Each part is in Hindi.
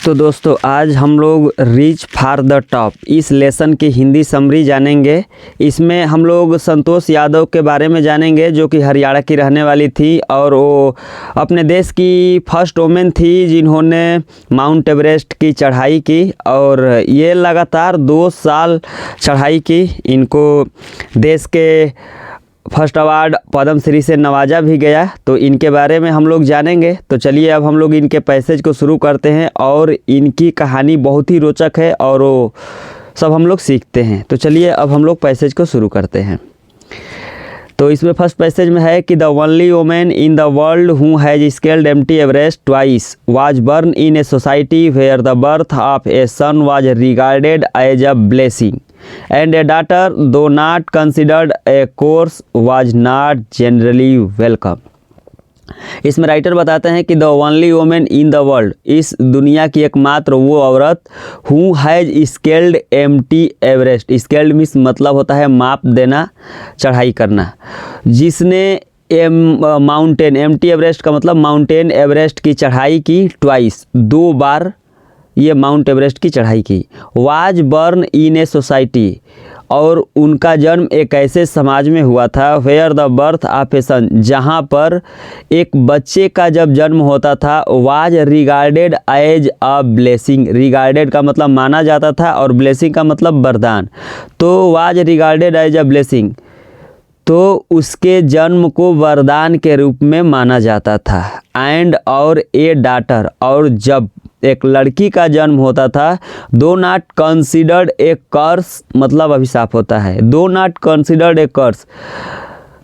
तो दोस्तों आज हम लोग रीच फॉर द टॉप इस लेसन की हिंदी समरी जानेंगे। इसमें हम लोग संतोष यादव के बारे में जानेंगे जो कि हरियाणा की रहने वाली थी और वो अपने देश की फर्स्ट वुमेन थी जिन्होंने माउंट एवरेस्ट की चढ़ाई की और ये लगातार 2 साल चढ़ाई की। इनको देश के फर्स्ट अवार्ड पद्म श्री से नवाजा भी गया। तो इनके बारे में हम लोग जानेंगे। तो चलिए अब हम लोग इनके पैसेज को शुरू करते हैं और इनकी कहानी बहुत ही रोचक है और वो सब हम लोग सीखते हैं। तो चलिए अब हम लोग पैसेज को शुरू करते हैं। तो इसमें फर्स्ट पैसेज में है कि the only women in the world who has scaled empty Everest twice was born in a society where the birth of a son was regarded as a blessing and a daughter, though not considered a course, was not generally welcome। इसमें राइटर बताते हैं कि the only women in the world, इस दुनिया की एकमात्र वो औरत who has scaled empty Everest. Scaled means मतलब होता है माप देना, चढ़ाई करना। जिसने माउंटेन, एम्प्टी एवरेस्ट का मतलब माउंटेन एवरेस्ट की चढ़ाई की ट्वाइस, 2 बार ये माउंट एवरेस्ट की चढ़ाई की। Was born in a society, और उनका जन्म एक ऐसे समाज में हुआ था where the birth of a son, जहाँ पर एक बच्चे का जब जन्म होता था was regarded as a blessing. Regarded का मतलब माना जाता था और ब्लेसिंग का मतलब वरदान। तो was regarded as a blessing, तो उसके जन्म को वरदान के रूप में माना जाता था। एंड और ए डाटर, और जब एक लड़की का जन्म होता था, दो नॉट कंसिडर्ड ए कर्स, मतलब अभिशाप होता है। दो नॉट कंसिडर्ड ए कर्स,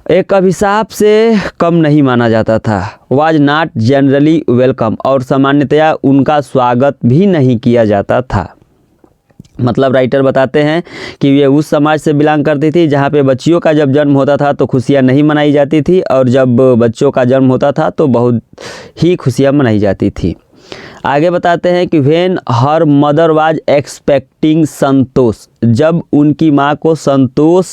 एक अभिशाप से कम नहीं माना जाता था। वाज नॉट जनरली वेलकम, और सामान्यतया उनका स्वागत भी नहीं किया जाता था। मतलब राइटर बताते हैं कि ये उस समाज से बिलोंग करती थी जहाँ पे बच्चियों का जब जन्म होता था तो खुशियाँ नहीं मनाई जाती थी, और जब बच्चों का जन्म होता था तो बहुत ही खुशियाँ मनाई जाती थी। आगे बताते हैं कि when her mother was expecting Santosh, जब उनकी माँ को संतोष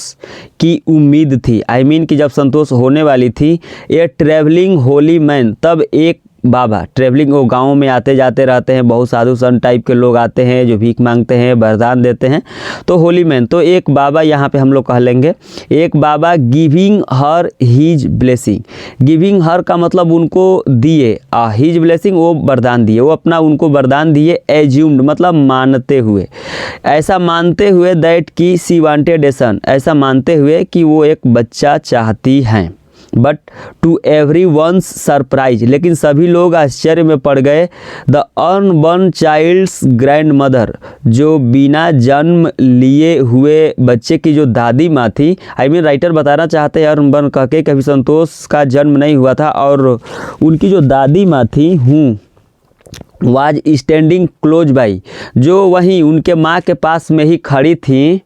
की उम्मीद थी, आई मीन कि जब संतोष होने वाली थी। ए ट्रैवलिंग होली मैन, तब एक बाबा, ट्रैवलिंग वो गाँव में आते जाते रहते हैं, बहुत साधु संत टाइप के लोग आते हैं जो भीख मांगते हैं, वरदान देते हैं। तो होली मैन, तो एक बाबा यहाँ पे हम लोग कह लेंगे, एक बाबा giving her his blessing. Giving her का मतलब उनको दिए, हीज ब्लेसिंग वो वरदान दिए, वो अपना उनको वरदान दिए। एज्यूम्ड मतलब मानते हुए, ऐसा मानते हुए दैट की सी वांटेड ए सन, ऐसा मानते हुए कि वो एक बच्चा चाहती हैं। But to everyone's surprise, लेकिन सभी लोग आश्चर्य में पड़ गए। The unborn child's grandmother, जो बिना जन्म लिए हुए बच्चे की जो दादी माँ थी, आई मीन राइटर बताना चाहते हैं अनबॉर्न कह के, कभी संतोष का जन्म नहीं हुआ था, और उनकी जो दादी माँ थी वाज स्टैंडिंग क्लोज बाई, जो वहीं उनके माँ के पास में ही खड़ी थी,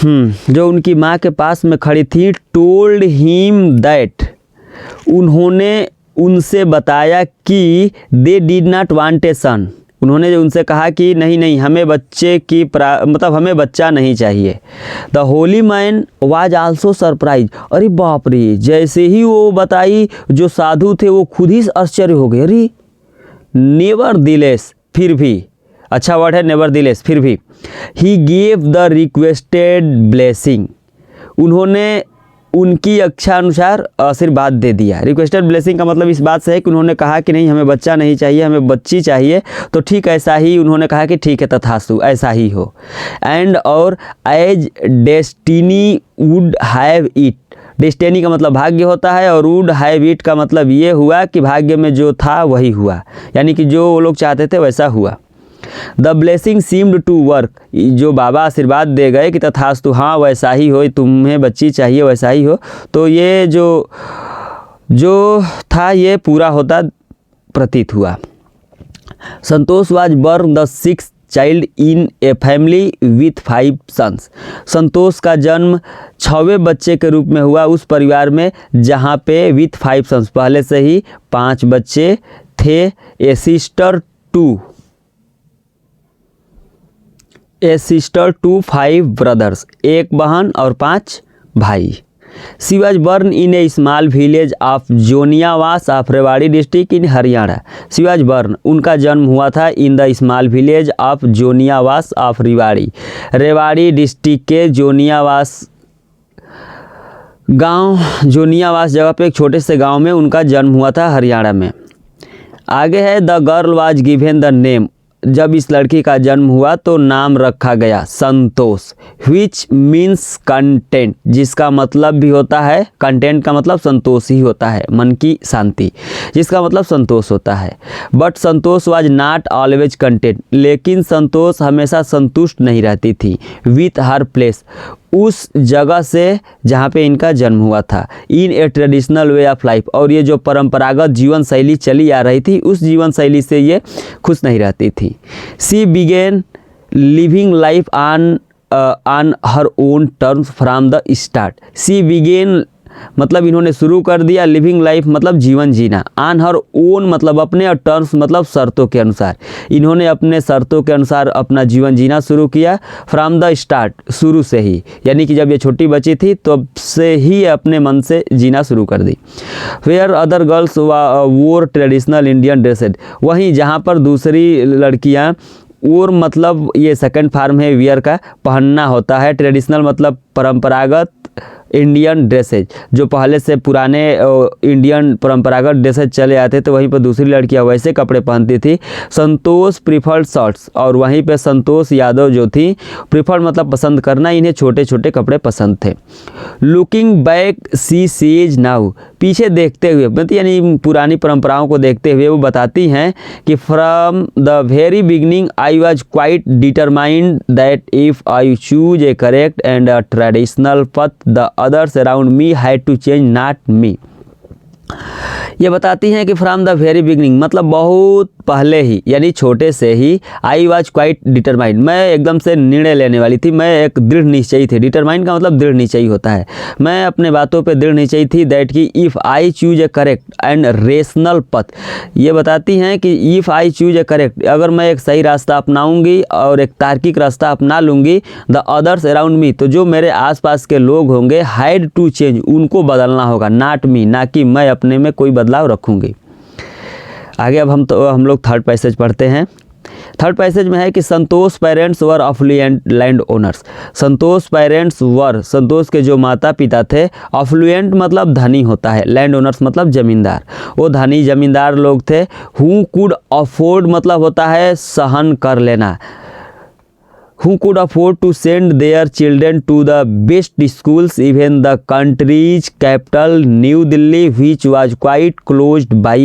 जो उनकी माँ के पास में खड़ी थी। टोल्ड हिम दैट, उन्होंने उनसे बताया कि they did not want a son, उन्होंने उनसे कहा कि नहीं हमें बच्चे की मतलब हमें बच्चा नहीं चाहिए। The Holi man was also surprise, अरे बाप रे, जैसे ही वो बताई जो साधु थे वो खुद ही आश्चर्य हो गए। अरे नेवरदिलेस, फिर भी अच्छा वर्ड है नेवरदिलेस, फिर भी। He gave the requested blessing, उन्होंने उनकी इच्छा अनुसार आशीर्वाद दे दिया। रिक्वेस्टेड ब्लेसिंग का मतलब इस बात से है कि उन्होंने कहा कि नहीं हमें बच्चा नहीं चाहिए, हमें बच्ची चाहिए। तो ठीक ऐसा ही उन्होंने कहा कि ठीक है तथास्तु, ऐसा ही हो। एंड और as destiny would have it, destiny का मतलब भाग्य होता है, और वुड हैव इट का मतलब ये हुआ कि भाग्य में जो था वही हुआ, यानी कि जो वो लोग चाहते थे वैसा हुआ। The blessing seemed to work, जो बाबा आशीर्वाद दे गए कि तथास्तु, हाँ वैसा ही हो, तुम्हें बच्ची चाहिए वैसा ही हो। तो ये जो था ये पूरा होता प्रतीत हुआ। Santosh was born the 6th child in a family with 5 sons, Santosh का जन्म 6वें बच्चे के रूप में हुआ उस परिवार में जहाँ पे विथ 5 सन्स, पहले से ही 5 बच्चे थे। ए सिस्टर टू 5 ब्रदर्स, एक बहन और 5 भाई। She was born in a small village of Joniyawas of Rewari district in Haryana. She was born, उनका जन्म हुआ था in the small village of Joniyawas of Rewari, Rewari district के जोनियावास गांव, जोनियावास जगह पे एक छोटे से गांव में उनका जन्म हुआ था हरियाणा में। आगे है the girl was given the name, जब इस लड़की का जन्म हुआ तो नाम रखा गया संतोष, विच मीन्स कंटेंट, जिसका मतलब भी होता है, कंटेंट का मतलब संतोष ही होता है, मन की शांति, जिसका मतलब संतोष होता है। But Santosh was not always content, लेकिन संतोष हमेशा संतुष्ट नहीं रहती थी विथ हर प्लेस, उस जगह से जहाँ पे इनका जन्म हुआ था, in a traditional way of life, और ये जो परंपरागत जीवन शैली चली आ रही थी उस जीवन शैली से ये खुश नहीं रहती थी। She began living life on her own terms from the start. She began मतलब इन्होंने शुरू कर दिया, लिविंग लाइफ मतलब जीवन जीना, ऑन हर ओन मतलब अपने, और टर्म्स मतलब शर्तों के अनुसार, इन्होंने अपने शर्तों के अनुसार अपना जीवन जीना शुरू किया। फ्रॉम द स्टार्ट, शुरू से ही, यानी कि जब ये छोटी बच्ची थी तब से ही अपने मन से जीना शुरू कर दी। वेयर अदर गर्ल्स वोर ट्रेडिशनल इंडियन ड्रेसेड, वहीं जहाँ पर दूसरी लड़कियाँ, और मतलब ये सेकंड फॉर्म है वियर का, पहनना होता है, ट्रेडिशनल मतलब परंपरागत, इंडियन ड्रेसेज जो पहले से पुराने इंडियन परंपरागत ड्रेसेज चले आते थे, वहीं पर दूसरी लड़कियां वैसे कपड़े पहनती थी। संतोष प्रीफर्ड शॉर्ट्स, और वहीं पे संतोष यादव जो थी, प्रीफर्ड मतलब पसंद करना, इन्हें छोटे छोटे कपड़े पसंद थे। Looking back she sees now, पीछे देखते हुए मतलब यानी पुरानी परंपराओं को देखते हुए वो बताती हैं कि from the very beginning I was quite determined that if I choose A correct and a traditional पथ the others around me had to change, not me। ये बताती हैं कि फ्रॉम द वेरी बिगनिंग मतलब बहुत पहले ही, यानी छोटे से ही, आई वॉज क्वाइट डिटरमाइंड, मैं एकदम से निर्णय लेने वाली थी, मैं एक दृढ़ निश्चयी थी। डिटरमाइंड का मतलब दृढ़ निश्चयी होता है, मैं अपने बातों पे दृढ़ निश्चयी थी। दैट कि if I choose A correct and rational पथ, ये बताती हैं कि if I choose A correct, अगर मैं एक सही रास्ता अपनाऊंगी और एक तार्किक रास्ता अपना लूँगी, द अदर्स अराउंड मी, तो जो मेरे आसपास के लोग होंगे, हैड टू चेंज, उनको बदलना होगा, नॉट मी, ना कि मैं अपने में कोई बदलाव रखूँगी। आगे अब हम लोग थर्ड पैसेज पढ़ते हैं। थर्ड पैसेज में है कि Santosh parents were affluent land owners. Santosh parents were, Santosh के जो माता पिता थे, अफ्लुएंट मतलब धनी होता है, लैंड ओनर्स मतलब ज़मींदार, वो धनी ज़मींदार लोग थे। हु कुड अफोर्ड मतलब होता है सहन कर लेना, who could afford to send their children to the best schools, even the country's capital New Delhi, which was quite closed by।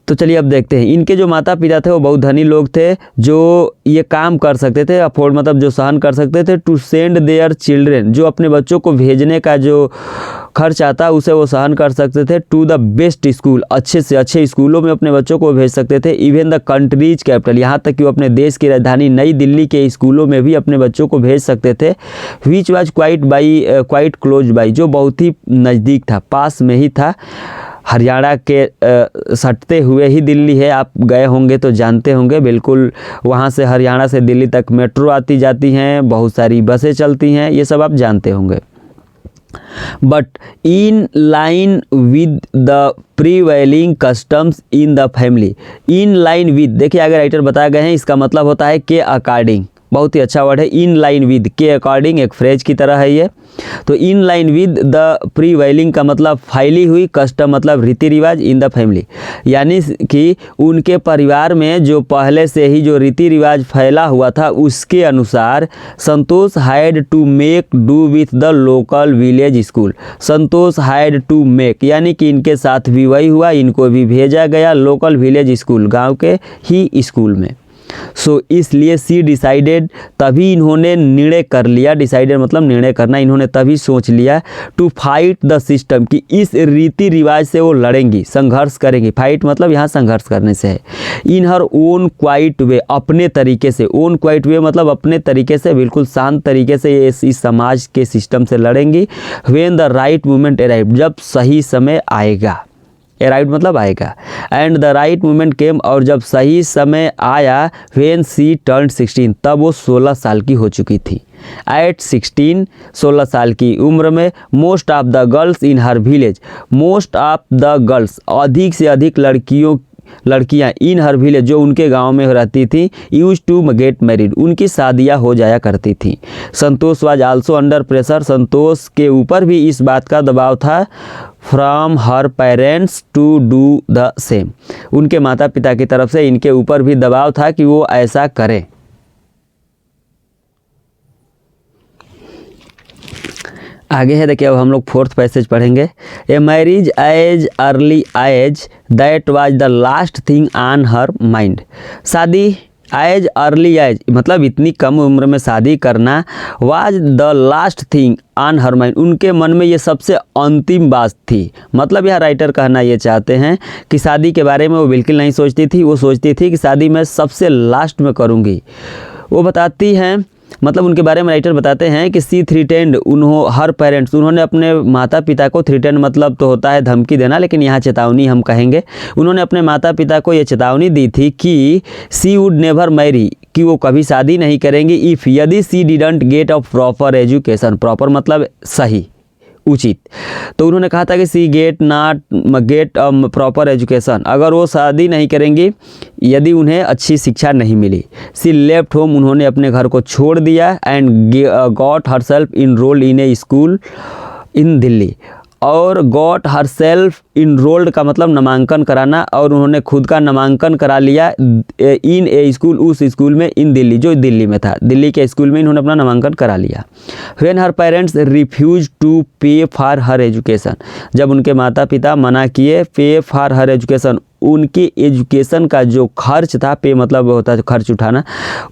तो चलिए अब देखते हैं, इनके जो माता पिता थे वो बहुत धनी लोग थे, जो ये काम कर सकते थे, अफोर्ड मतलब जो सहन कर सकते थे, टू सेंड देयर चिल्ड्रेन, जो अपने बच्चों को भेजने का जो खर्च आता उसे वो सहन कर सकते थे। टू द बेस्ट स्कूल, अच्छे से अच्छे स्कूलों में अपने बच्चों को भेज सकते थे। इवन द कंट्रीज कैपिटल, यहाँ तक कि वो अपने देश की राजधानी नई दिल्ली के स्कूलों में भी अपने बच्चों को भेज सकते थे। Which was quite close by, जो बहुत ही नज़दीक था, पास में ही था, हरियाणा के सटते हुए ही दिल्ली है। आप गए होंगे तो जानते होंगे, बिल्कुल वहाँ से हरियाणा से दिल्ली तक मेट्रो आती जाती हैं, बहुत सारी बसें चलती हैं, ये सब आप जानते होंगे। But in line with the prevailing customs in the family, in line with, देखिए आगे राइटर बताए गए हैं, इसका मतलब होता है के अकॉर्डिंग, बहुत ही अच्छा वर्ड है, इन लाइन विद, के अकॉर्डिंग एक फ्रेज की तरह है ये। तो in line with the prevailing का मतलब फैली हुई, कस्टम मतलब रीति रिवाज, इन द फैमिली यानी कि उनके परिवार में जो पहले से ही जो रीति रिवाज फैला हुआ था उसके अनुसार Santosh had to make do with the local village school. Santosh had to make यानी कि इनके साथ भी वही हुआ, इनको भी भेजा गया लोकल विलेज स्कूल, गाँव के ही स्कूल में। सो इसलिए सी डिसाइडेड, तभी इन्होंने निर्णय कर लिया, डिसाइडेड मतलब निर्णय करना, इन्होंने तभी सोच लिया, टू फाइट द सिस्टम, कि इस रीति रिवाज से वो लड़ेंगी, संघर्ष करेंगी। फाइट मतलब यहाँ संघर्ष करने से है। इन हर ओन क्वाइट वे, अपने तरीके से, ओन क्वाइट वे मतलब अपने तरीके से, बिल्कुल शांत तरीके से ये इस समाज के सिस्टम से लड़ेंगी। When the right moment arrive, जब सही समय आएगा, अराइव्ड मतलब आएगा। एंड द राइट मोमेंट केम, और जब सही समय आया, व्हेन सी टर्न्ड 16, तब वो 16 साल की हो चुकी थी। एट 16, 16 साल की उम्र में, most of the girls in her village, most of the girls, अधिक से अधिक लड़कियां इन हर विलेज, जो उनके गांव में रहती थी, यूज टू गेट मैरिड, उनकी शादियां हो जाया करती थी। Santosh was also under pressure, Santosh के ऊपर भी इस बात का दबाव था, from her parents to do the same, उनके माता पिता की तरफ से इनके ऊपर भी दबाव था कि वो ऐसा करें। आगे है, देखिए अब हम लोग 4th पैसेज पढ़ेंगे। A marriage age early age that was the last thing on her mind, शादी एज अर्ली एज मतलब इतनी कम उम्र में शादी करना, was the last thing on her mind, उनके मन में ये सबसे अंतिम बात थी। मतलब यह राइटर कहना ये चाहते हैं कि शादी के बारे में वो बिल्कुल नहीं सोचती थी, वो सोचती थी कि शादी मैं सबसे लास्ट में करूँगी। वो बताती हैं, मतलब उनके बारे में राइटर बताते हैं कि सी थ्रीटेंड हर पेरेंट्स, उन्होंने अपने माता पिता को, थ्रीटेंड मतलब तो होता है धमकी देना, लेकिन यहाँ चेतावनी हम कहेंगे, उन्होंने अपने माता पिता को ये चेतावनी दी थी कि सी वुड नेवर मैरी, कि वो कभी शादी नहीं करेंगी, इफ़ यदि सी didn't get a proper education, proper मतलब सही उचित, तो उन्होंने कहा था कि सी गेट प्रॉपर एजुकेशन, अगर वो शादी नहीं करेंगी यदि उन्हें अच्छी शिक्षा नहीं मिली। सी लेफ्ट होम, उन्होंने अपने घर को छोड़ दिया, and got herself enrolled in A school इन दिल्ली, और गॉट हरसेल्फ इनरोल्ड का मतलब नामांकन कराना, और उन्होंने खुद का नामांकन करा लिया इन ए स्कूल, उस स्कूल में, इन दिल्ली, जो दिल्ली में था, दिल्ली के स्कूल में इन्होंने अपना नामांकन करा लिया। When her parents refuse to pay for her education, जब उनके माता पिता मना किए पे फॉर हर एजुकेशन, उनके एजुकेशन का जो खर्च था, पे मतलब होता है खर्च उठाना,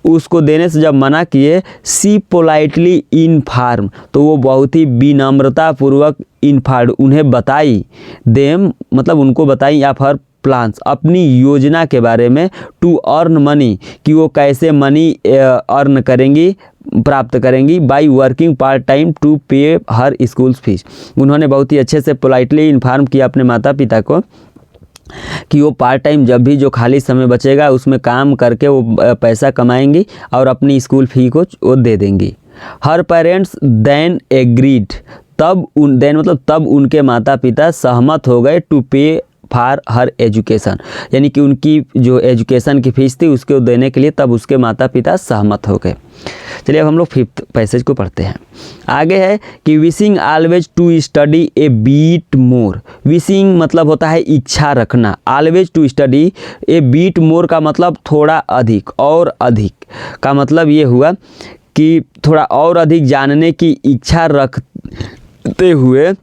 उसको देने से जब मना किए, सी पोलाइटली इन्फॉर्म, तो वो बहुत ही विनम्रतापूर्वक इन्फॉर्म, उन्हें बताई, देम मतलब उनको बताई, या फिर प्लान्स, अपनी योजना के बारे में, टू अर्न मनी, कि वो कैसे मनी अर्न करेंगी, प्राप्त करेंगी, by working part time to pay her school fees. उन्होंने बहुत ही अच्छे से पोलाइटली इन्फॉर्म किया अपने माता पिता को कि वो पार्ट टाइम जब भी जो खाली समय बचेगा उसमें काम करके वो पैसा कमाएंगी और अपनी स्कूल फी को वो दे देंगी। हर पेरेंट्स देन एग्रीड, तब उनके माता पिता सहमत हो गए to pay for her education, यानी कि उनकी जो एजुकेशन की फीस थी उसको देने के लिए तब उसके माता पिता सहमत हो गए। चलिए अब हम लोग 5th पैसेज को पढ़ते हैं। आगे है कि wishing always to study a bit more, wishing मतलब होता है इच्छा रखना, always to study a bit more का मतलब थोड़ा अधिक, और अधिक का मतलब ये हुआ कि थोड़ा और अधिक जानने की इच्छा रखते हुए,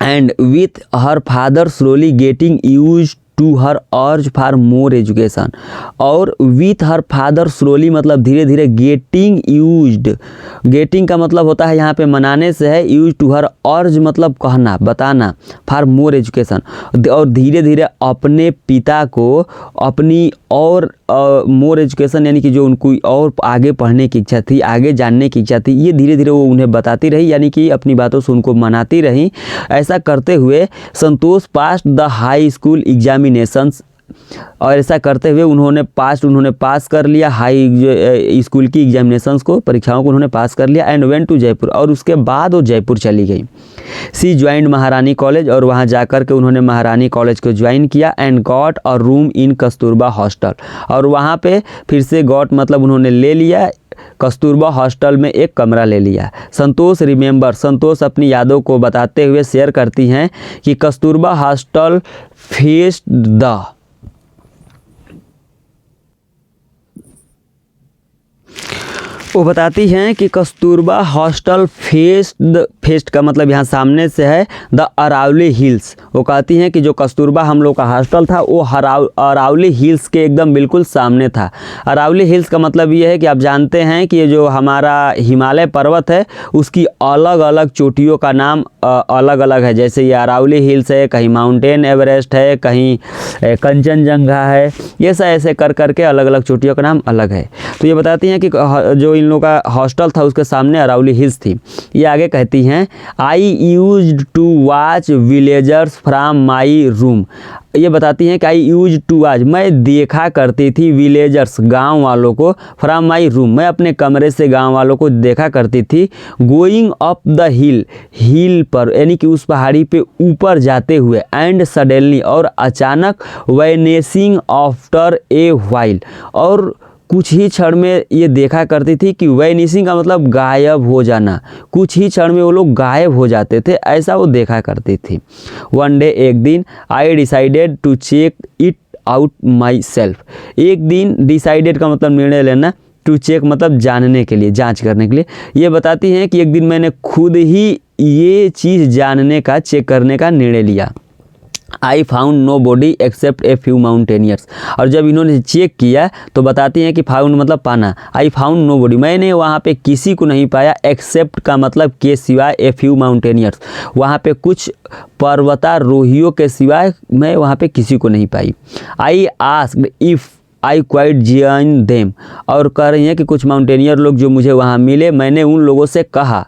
and with her father slowly getting used to her urge for more education, और विथ हर फादर स्लोली मतलब धीरे धीरे, गेटिंग यूज्ड, गेटिंग का मतलब होता है यहाँ पे मनाने से है, यूज टू हर अर्ज मतलब कहना, बताना, फॉर मोर एजुकेशन, और धीरे धीरे अपने पिता को अपनी और मोर एजुकेशन यानी कि जो उनको और आगे पढ़ने की इच्छा थी, आगे जानने की इच्छा थी, ये धीरे धीरे वो उन्हें बताती रही, यानी कि अपनी बातों से उनको मनाती रही। ऐसा करते हुए संतोष पास द हाई स्कूल एग्जामिनेशंस, और ऐसा करते हुए उन्होंने पास कर लिया हाई स्कूल की एग्जामिनेशंस को, परीक्षाओं को उन्होंने पास कर लिया। एंड वेंट टू जयपुर, और उसके बाद वो जयपुर चली गई। सी ज्वाइंड महारानी कॉलेज, और वहाँ जाकर के उन्होंने महारानी कॉलेज को ज्वाइन किया। And got a room in Kasturba hostel, और वहाँ पे फिर से गॉट मतलब उन्होंने ले लिया, कस्तूरबा हॉस्टल में एक कमरा ले लिया। संतोष रिमेंबर, संतोष अपनी यादों को बताते हुए शेयर करती हैं कि कस्तूरबा हॉस्टल फेस्ड द, वो बताती हैं कि कस्तूरबा हॉस्टल फेस्ट का मतलब यहाँ सामने से है द अरावली हिल्स। वो कहती हैं कि जो कस्तूरबा हम लोग का हॉस्टल था वो अरावली हिल्स के एकदम बिल्कुल सामने था। अरावली हिल्स का मतलब ये है कि आप जानते हैं कि ये जो हमारा हिमालय पर्वत है उसकी अलग अलग चोटियों का नाम अलग अलग है। जैसे ये अरावली हिल्स है, कहीं माउंटेन एवरेस्ट है, कहीं कंचनजंगा है, ये सब ऐसे कर करके अलग अलग चोटियों का नाम अलग है। तो ये बताती हैं कि जो इन लोगों का हॉस्टल था उसके सामने अरावली हिल्स थी। ये आगे कहती हैं हैं, I used to watch villagers from my room. ये बताती हैं कि आई यूज टू वॉच, मैं देखा करती थी, विलेजर्स गांव वालों को, फ्रॉम माई रूम, मैं अपने कमरे से गांव वालों को देखा करती थी, गोइंग अप द हिल पर, यानी कि उस पहाड़ी पे ऊपर जाते हुए, एंड सडनली, और अचानक, वैनिशिंग आफ्टर ए व्हाइल, और कुछ ही क्षण में ये देखा करती थी कि वैनिशिंग का मतलब गायब हो जाना, कुछ ही क्षण में वो लोग गायब हो जाते थे, ऐसा वो देखा करती थी। वन डे, एक दिन, I decided to check it out myself, एक दिन, डिसाइडेड का मतलब निर्णय लेना, टू चेक मतलब जानने के लिए, जांच करने के लिए। ये बताती हैं कि एक दिन मैंने खुद ही ये चीज़ जानने का, चेक करने का निर्णय लिया। I found nobody except a few mountaineers, और जब इन्होंने चेक किया तो बताती हैं कि फाउंड मतलब पाना, आई फाउंड नो बॉडी, मैंने वहाँ पे किसी को नहीं पाया, एक्सेप्ट का मतलब के सिवाय, ए फ्यू माउंटेनियर्स, वहाँ पे कुछ पर्वतारोहियों के सिवाय मैं वहाँ पे किसी को नहीं पाई। I asked if I could join them, और कह रही हैं कि कुछ माउंटेनियर लोग जो मुझे वहाँ मिले, मैंने उन लोगों से कहा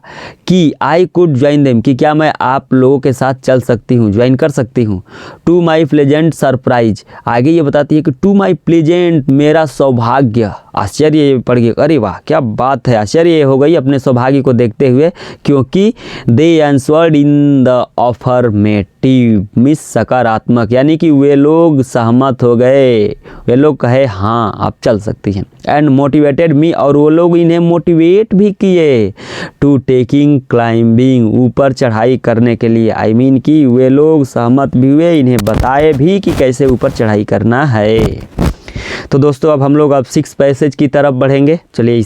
कि आई कुड ज्वाइन देम, कि क्या मैं आप लोगों के साथ चल सकती हूँ, ज्वाइन कर सकती हूँ। टू माई प्लेजेंट सरप्राइज, आगे ये बताती है कि टू माई प्लेजेंट, मेरा सौभाग्य, आश्चर्य पड़ गया, अरे वाह क्या बात है, आश्चर्य हो गई अपने सौभाग्य को देखते हुए, क्योंकि they answered in the affirmative, मिस सकारात्मक, यानी कि वे लोग सहमत हो गए, वे लोग कहे हाँ आप चल सकती हैं। एंड मोटिवेटेड मी, और वो लोग इन्हें मोटिवेट भी किए, टू टेकिंग क्लाइंबिंग, ऊपर चढ़ाई करने के लिए, आई मीन कि वे लोग सहमत भी हुए, इन्हें बताए भी कि कैसे ऊपर चढ़ाई करना है। तो दोस्तों अब हम लोग 6 पैसेज की तरफ बढ़ेंगे, चलिए इसे